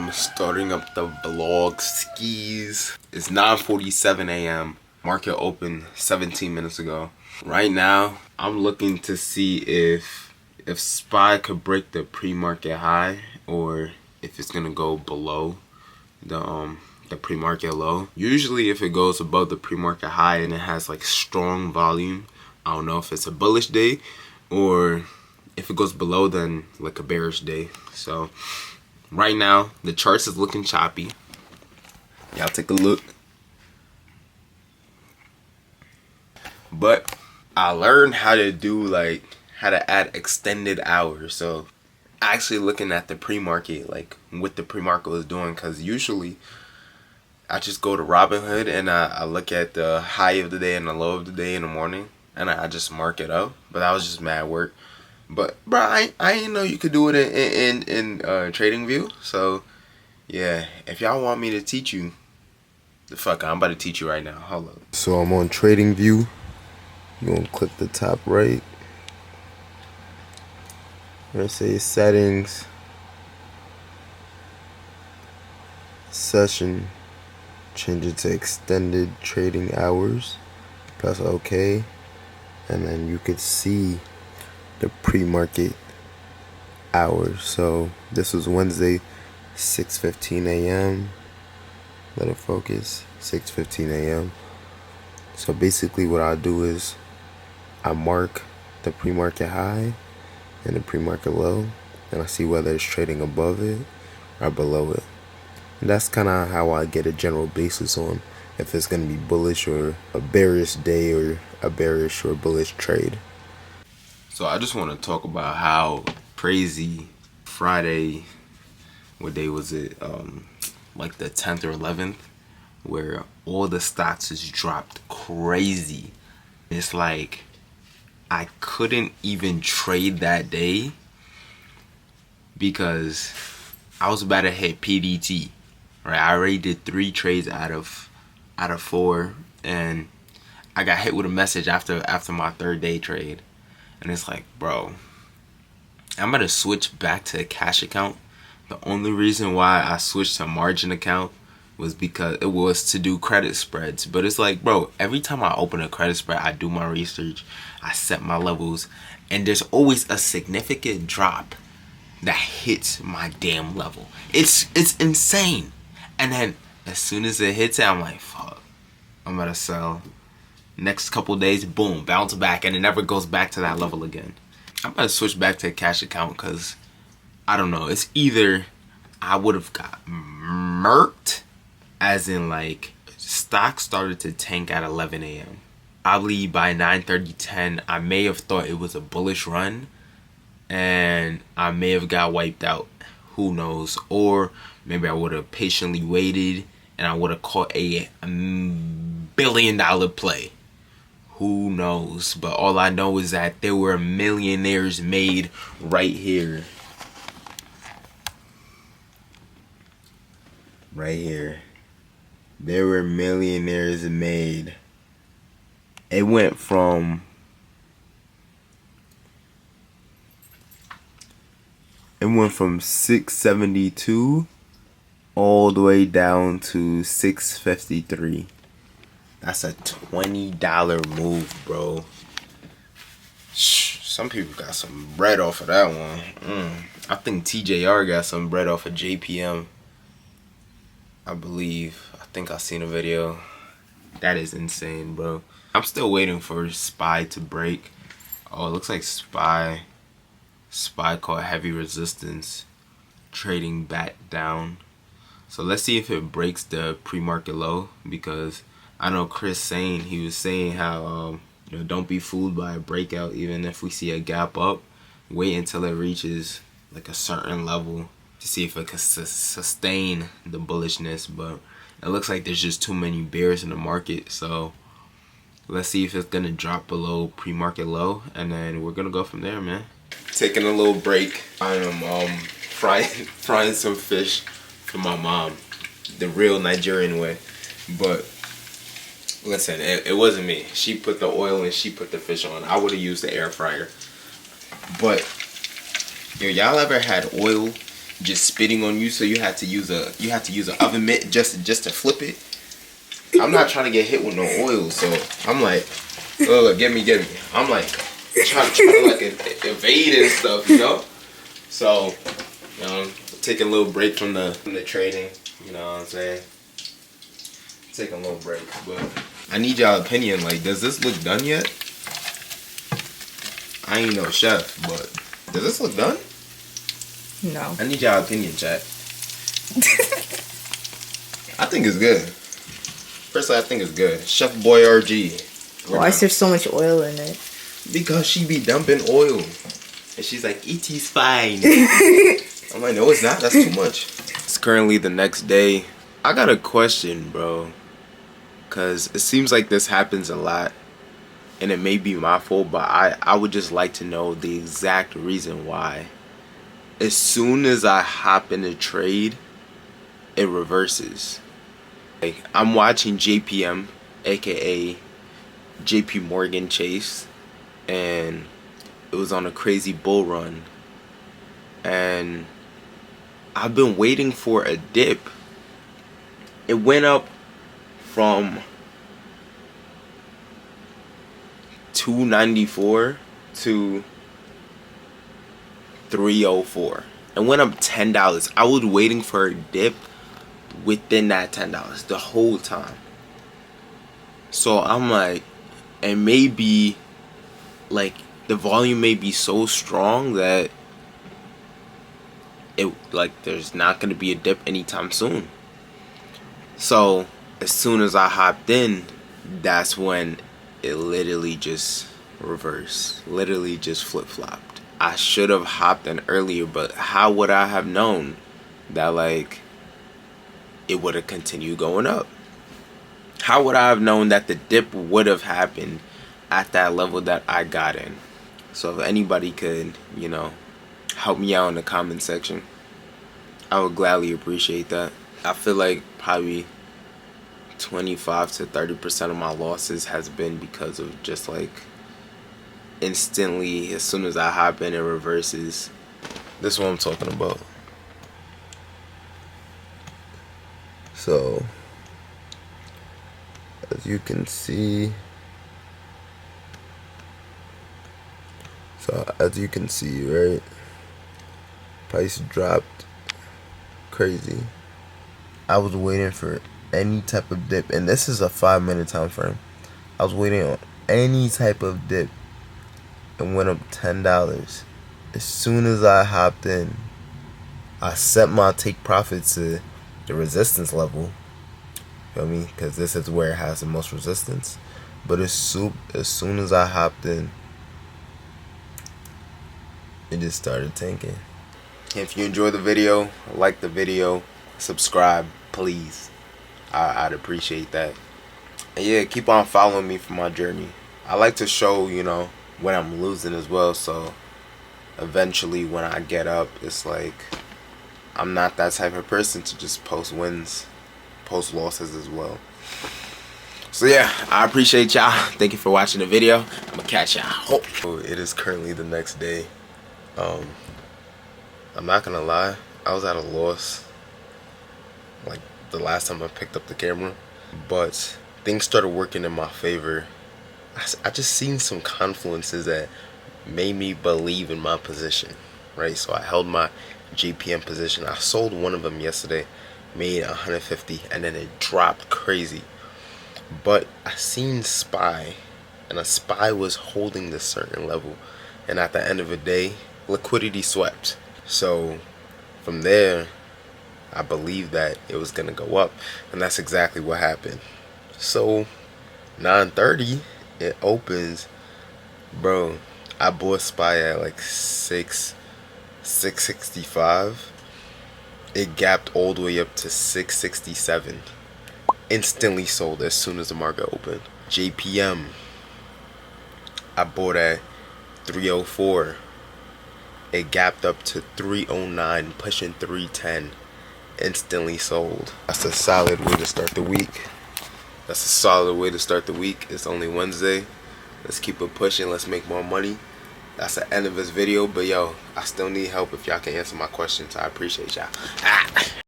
I'm starting up the vlog skis. It's 9:47 a.m. Market opened 17 minutes ago. Right now, I'm looking to see if SPY could break the pre-market high or if it's gonna go below the pre-market low. Usually if it goes above the pre-market high and it has like strong volume, I don't know if it's a bullish day, or if it goes below, then like a bearish day. So right now the charts is looking choppy. Y'all take a look. But I learned how to add extended hours. So actually looking at the pre-market, like what the pre-market was doing, because usually I just go to Robinhood and I look at the high of the day and the low of the day in the morning, and I just mark it up. But that was just mad work. But bro, I didn't know you could do it in TradingView. So yeah, if y'all want me to teach you, I'm about to teach you right now. Hold up. So I'm on TradingView. You gonna click the top right. I'm gonna say settings, session, change it to extended trading hours, press OK, and then you could see the pre-market hours. So this was Wednesday, 6:15 a.m. Let it focus. 6:15 a.m. So basically what I'll do is I mark the pre-market high and the pre-market low, and I see whether it's trading above it or below it. And that's kind of how I get a general basis on if it's going to be bullish or a bearish day or a bearish or bullish trade. So I just want to talk about how crazy Friday, what day was it? Like the 10th or 11th, where all the stocks just dropped crazy. It's like I couldn't even trade that day because I was about to hit PDT. Right, I already did 3 trades out of 4, and I got hit with a message after my 3rd day trade, and it's like, bro, I'm gonna switch back to a cash account. The only reason why I switched to margin account was because it was to do credit spreads. But it's like, bro, every time I open a credit spread, I do my research, I set my levels, and there's always a significant drop that hits my damn level. It's insane. And then as soon as it hits it, I'm like, fuck, I'm gonna sell. Next couple days, boom, bounce back, and it never goes back to that level again. I'm gonna switch back to a cash account because I don't know. It's either I would have got murked, as in like stock started to tank at 11 a.m. Probably by 9:30, 10, I may have thought it was a bullish run, and I may have got wiped out. Who knows? Or maybe I would have patiently waited and I would have caught a $1 billion play. Who knows? But all I know is that there were millionaires made right here. Right here. There were millionaires made. It went from $672 all the way down to $653. That's a $20 move, bro. Some people got some bread off of that one. I think TJR got some bread off of JPM. I believe. I think I seen a video. That is insane, bro. I'm still waiting for SPY to break. Oh, it looks like SPY caught heavy resistance, trading back down. So let's see if it breaks the pre-market low, because I know Chris Sane, he was saying how don't be fooled by a breakout. Even if we see a gap up, wait until it reaches like a certain level to see if it can sustain the bullishness. But it looks like there's just too many bears in the market. So let's see if it's gonna drop below pre-market low, and then we're gonna go from there, man. Taking a little break. I am frying some fish for my mom, the real Nigerian way. But listen, it wasn't me. She put the oil and she put the fish on. I would have used the air fryer. But y'all ever had oil just spitting on you, so you had to use an oven mitt just to flip it. I'm not trying to get hit with no oil, so I'm like, oh, get me. I'm like trying to like evade and stuff, you know. So, you know, taking a little break from the trading, you know what I'm saying? Taking a little break, but I need y'all opinion. Like, does this look done yet? I ain't no chef, but does this look done? No. I need y'all opinion, chat. I think it's good. Personally, I think it's good. Chef Boyardee. Why is there so much oil in it? Because she be dumping oil. And she's like, it is fine. I'm like, no, it's not. That's too much. It's currently the next day. I got a question, bro. Because it seems like this happens a lot. And it may be my fault, but I would just like to know the exact reason why. As soon as I hop in a trade, it reverses. Like, I'm watching JPM, aka JP Morgan Chase, and it was on a crazy bull run. And I've been waiting for a dip. It went up from 294 to 304. It went up $10. I was waiting for a dip within that $10 the whole time. So I'm like, and maybe like the volume may be so strong that it like there's not gonna be a dip anytime soon. So as soon as I hopped in, that's when it literally just reversed, literally just flip-flopped. I should have hopped in earlier, but how would I have known that like it would have continued going up? How would I have known that the dip would have happened at that level that I got in? So if anybody could, you know, help me out in the comment section, I would gladly appreciate that. I feel like probably 25 to 30% of my losses has been because of just like instantly, as soon as I hop in, it reverses. This is what I'm talking about. So as you can see, right, price dropped crazy. I was waiting for any type of dip, and this is a 5-minute time frame. I was waiting on any type of dip, and went up $10. As soon as I hopped in, I set my take profit to the resistance level. Feel me? Because this is where it has the most resistance. But as soon as I hopped in, it just started tanking. If you enjoyed the video, like the video, subscribe, please. I'd appreciate that. And yeah, keep on following me for my journey. I like to show, you know, when I'm losing as well, so eventually when I get up, it's like I'm not that type of person to just post wins, post losses as well. So yeah, I appreciate y'all. Thank you for watching the video. I'm gonna catch y'all. Oh, it is currently the next day. I'm not gonna lie, I was at a loss like the last time I picked up the camera, but things started working in my favor. I just seen some confluences that made me believe in my position, right? So I held my JPM position. I sold one of them yesterday, made 150, and then it dropped crazy. But I seen SPY, and a SPY was holding this certain level, and at the end of the day, liquidity swept. So from there, I believed that it was gonna go up, and that's exactly what happened. So 9:30, it opens, bro. I bought SPY at like 665. It gapped all the way up to 667. Instantly sold as soon as the market opened. JPM, I bought at 304. It gapped up to 309, pushing 310. Instantly sold. That's a solid way to start the week. It's only Wednesday. Let's keep it pushing. Let's make more money. that's the end of this video. But yo, I still need help if y'all can answer my questions. I appreciate y'all. Ah.